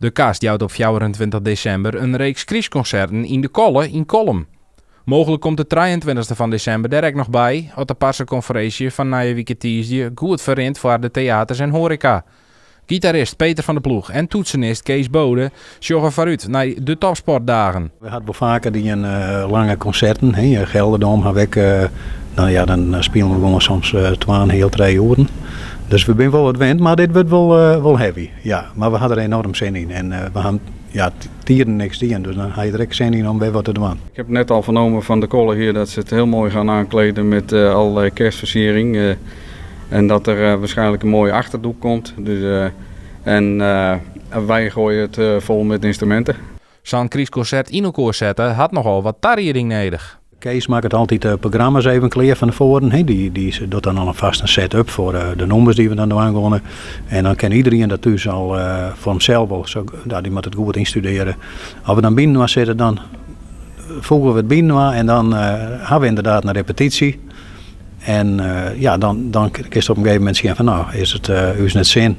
De kast jouwt op 24 december een reeks kriesconcerten in de Kolle in Kolm. Mogelijk komt de 23e van december daar ook nog bij, op de passenconferentie van Nije Wiketiesje goed verrint voor de theaters en horeca. Gitarist Peter van der Ploeg en toetsenist Kees Bode joggen vooruit naar de topsportdagen. We hadden wel vaker die lange concerten, in Gelderdom gaan we dan spelen we gewoon soms 2,5-3 uur. Dus we zijn wel wat wend, maar dit wordt wel heavy. Ja, maar we hadden er enorm zin in en we gaan tieren niks doen, dus dan ga je direct zin in om weer wat te doen. Ik heb net al vernomen van de Kolle hier dat ze het heel mooi gaan aankleden met allerlei kerstversiering. En dat er waarschijnlijk een mooie achterdoek komt. Dus, wij gooien het vol met instrumenten. Zo'n kriesconcert in elkaar zetten had nogal wat tarriering nodig. Kees maakt het altijd programma's even klaar van tevoren. Die doet dan al een vaste setup voor de nummers die we dan doen. En dan kan iedereen dat dus al voor hemzelf al. Die moet het goed instuderen. Als we dan binnen zitten, dan voegen we het binnen en dan hebben we inderdaad een repetitie. En dan kun je op een gegeven moment zeggen van nou, is het u net zin.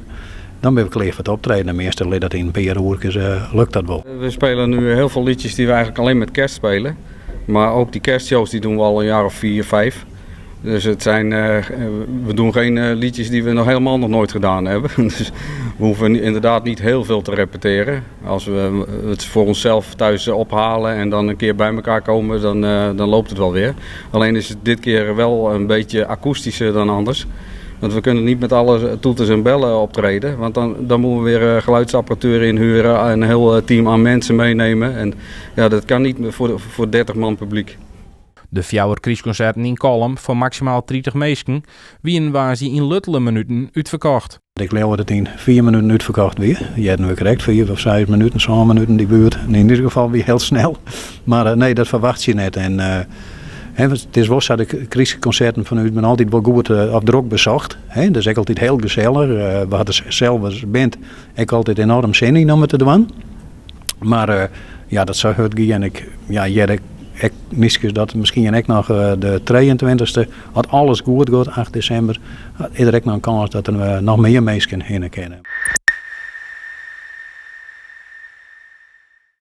Dan ben ik klaar voor het optreden. De meeste lid dat in een paar uur lukt dat wel. We spelen nu heel veel liedjes die we eigenlijk alleen met kerst spelen. Maar ook die kerstshows die doen we al een jaar of 4, 5. Dus we doen geen liedjes die we nog helemaal nog nooit gedaan hebben. Dus we hoeven inderdaad niet heel veel te repeteren. Als we het voor onszelf thuis ophalen en dan een keer bij elkaar komen, dan loopt het wel weer. Alleen is het dit keer wel een beetje akoestischer dan anders. Want we kunnen niet met alle toeters en bellen optreden. Want dan moeten we weer geluidsapparatuur inhuren en een heel team aan mensen meenemen. En ja, dat kan niet voor 30 man publiek. De fjouwer kriesconcerten in Kolm voor maximaal 30 mensen waren ze in luttele minuten uitverkocht. Ik geloof dat het in 4 minuten uitverkocht weer. Je hebt nu correct 4 of 5 minuten, 6 minuten die buurt. In ieder geval weer heel snel. Maar nee, dat verwacht je net. En het is wel zo, de kriesconcerten van u ben altijd wel goed op druk bezocht. Dat is ook altijd heel gezellig. We hadden zelf als band altijd enorm zin in om het te doen. Maar dat zou het gaan. En ik mis dat misschien ook nog de 23e, als alles goed gaat, 8 december, is er ook nog een kans dat er nog meer mensen heen kennen.